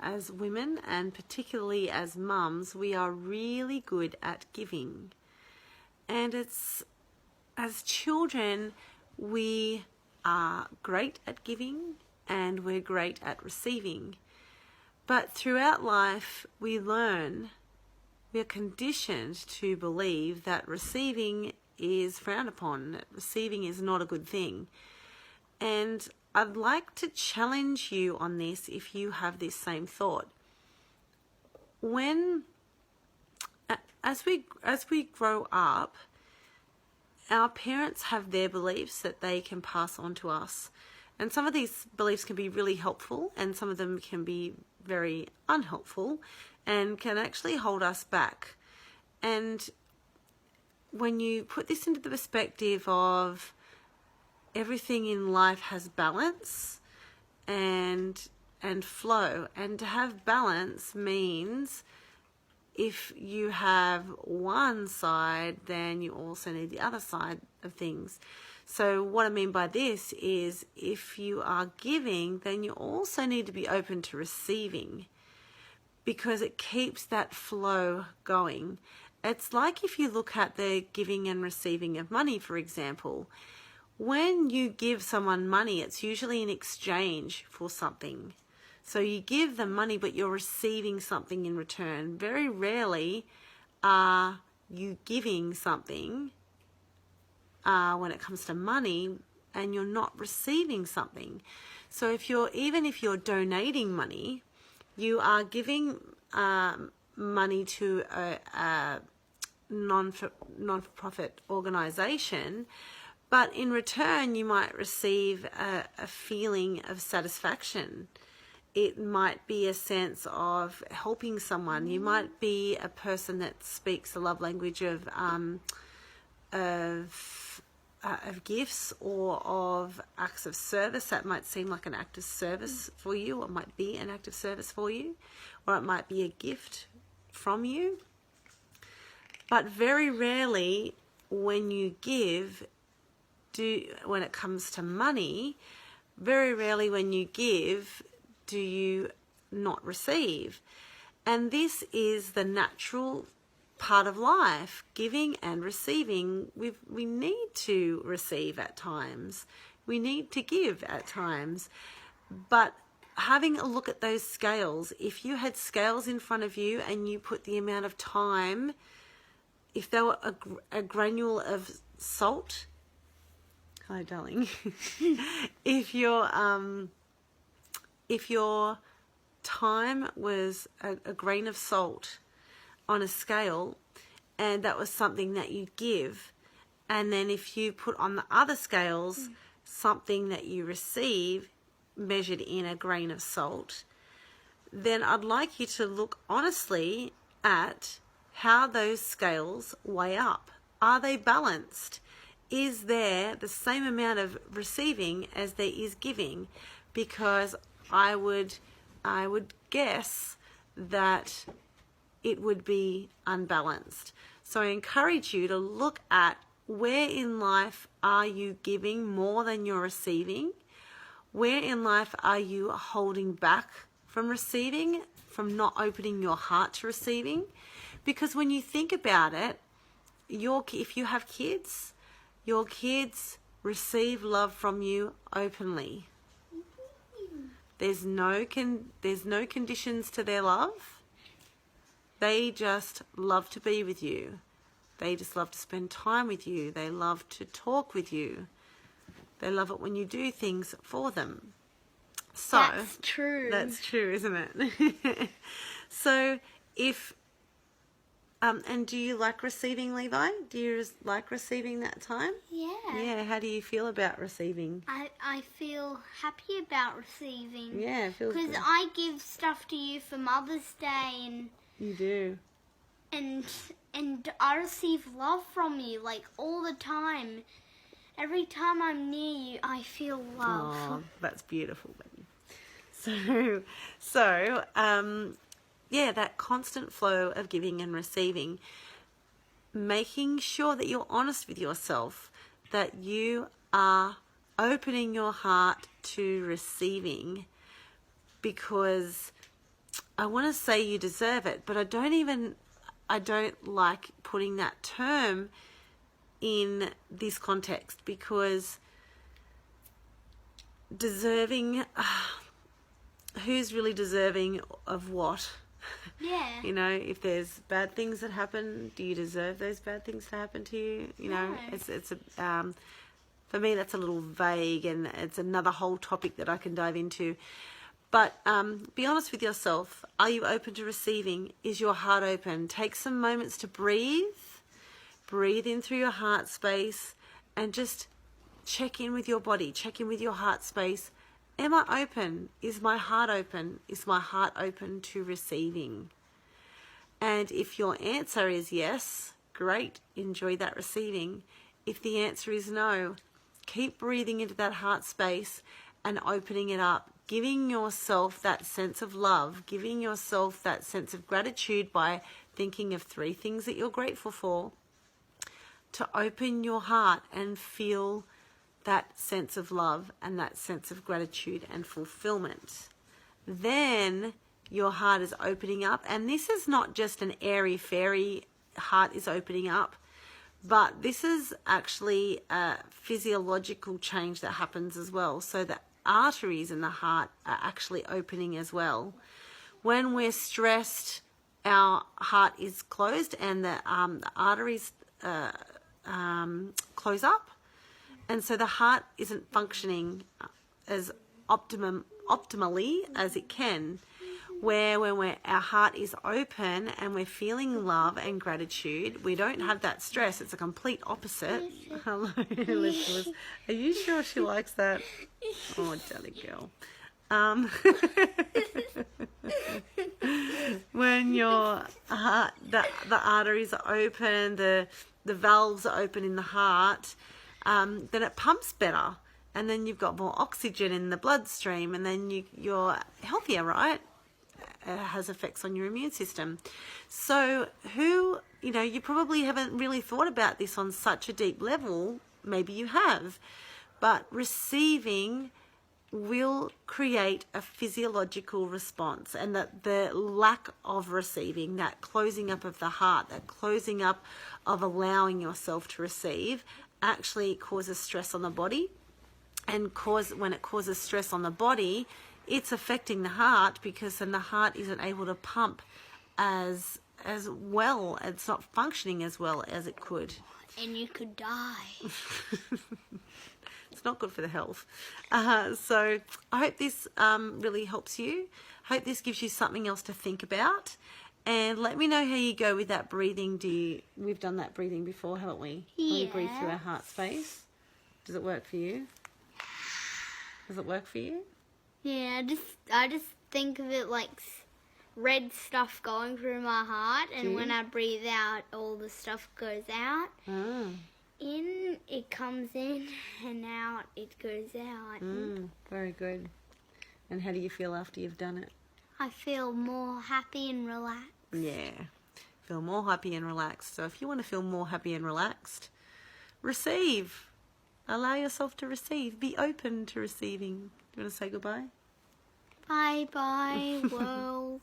as women, and particularly as mums, we are really good at giving. And as children, we are great at giving and we're great at receiving. But throughout life, we are conditioned to believe that receiving is frowned upon, that receiving is not a good thing. And I'd like to challenge you on this if you have this same thought. As we grow up, our parents have their beliefs that they can pass on to us. And some of these beliefs can be really helpful, and some of them can be very unhelpful and can actually hold us back. And when you put this into the perspective of everything in life has balance and flow, and to have balance means if you have one side, then you also need the other side of things. So what I mean by this is if you are giving, then you also need to be open to receiving, because it keeps that flow going. It's like if you look at the giving and receiving of money, for example. When you give someone money, it's usually in exchange for something. So you give them money, but you're receiving something in return. Very rarely are you giving something when it comes to money and you're not receiving something. So even if you're donating money, you are giving money to a non-for-profit organisation, but in return you might receive a feeling of satisfaction. It might be a sense of helping someone. You might be a person that speaks the love language of gifts or of acts of service. That might seem like an act of service for you, or it might be an act of service for you, or it might be a gift from you. But very rarely when you give, when it comes to money, very rarely when you give do you not receive. And this is the natural part of life, giving and receiving. We need to receive at times. We need to give at times. But having a look at those scales, if you had scales in front of you and you put the amount of time, if there were a granule of salt, hi darling, if your time was a grain of salt on a scale, and that was something that you give, and then if you put on the other scales something that you receive measured in a grain of salt, then I'd like you to look honestly at how those scales weigh up. Are they balanced? Is there the same amount of receiving as there is giving? Because I would guess that it would be unbalanced. So I encourage you to look at where in life are you giving more than you're receiving? Where in life are you holding back from receiving, from not opening your heart to receiving? Because when you think about it, if you have kids, your kids receive love from you openly. There's no conditions to their love. They just love to be with you. They just love to spend time with you. They love to talk with you. They love it when you do things for them. So that's true. That's true, isn't it? So and do you like receiving, Levi? Do you like receiving that time? Yeah. Yeah, how do you feel about receiving? I feel happy about receiving. Yeah, it feels good. Because I give stuff to you for Mother's Day, and you do. And I receive love from you, like, all the time. Every time I'm near you, I feel love. Oh, that's beautiful, baby. So, yeah, that constant flow of giving and receiving, making sure that you're honest with yourself, that you are opening your heart to receiving, because I want to say you deserve it, but I don't like putting that term in this context, because deserving, who's really deserving of what? Yeah. You know, if there's bad things that happen, do you deserve those bad things to happen to you? You know, No. for me, that's a little vague, and it's another whole topic that I can dive into. But be honest with yourself. Are you open to receiving? Is your heart open? Take some moments to breathe. Breathe in through your heart space and just check in with your body. Check in with your heart space. Am I open? Is my heart open? Is my heart open to receiving? And if your answer is yes, great. Enjoy that receiving. If the answer is no, keep breathing into that heart space and opening it up. Giving yourself that sense of love, giving yourself that sense of gratitude by thinking of 3 things that you're grateful for, to open your heart and feel that sense of love and that sense of gratitude and fulfillment. Then your heart is opening up, and this is not just an airy-fairy heart is opening up, but this is actually a physiological change that happens as well. So the arteries in the heart are actually opening as well. When we're stressed, our heart is closed and the arteries close up, and so the heart isn't functioning as optimally as it can. Where when our heart is open and we're feeling love and gratitude, we don't have that stress. It's a complete opposite. Hello, Elizabeth. Are you sure she likes that? Oh, darling girl. When your heart, the arteries are open, the valves are open in the heart, then it pumps better, and then you've got more oxygen in the bloodstream, and then you're healthier, right? It has effects on your immune system. So you probably haven't really thought about this on such a deep level. Maybe you have, but receiving will create a physiological response, and that the lack of receiving, that closing up of the heart, that closing up of allowing yourself to receive, actually causes stress on the body. And when it causes stress on the body, it's affecting the heart, because then the heart isn't able to pump as well. It's not functioning as well as it could. And you could die. It's not good for the health. So I hope this really helps you. Hope this gives you something else to think about. And let me know how you go with that breathing. We've done that breathing before, haven't we? Yeah. When we breathe through our heart space. Does it work for you? Does it work for you? Yeah, I just think of it like red stuff going through my heart, and when I breathe out, all the stuff goes out. Ah. In, it comes in, and out, it goes out. Very good. And how do you feel after you've done it? I feel more happy and relaxed. Yeah, feel more happy and relaxed. So if you want to feel more happy and relaxed, receive. Allow yourself to receive. Be open to receiving. Do you want to say goodbye? Bye-bye, world.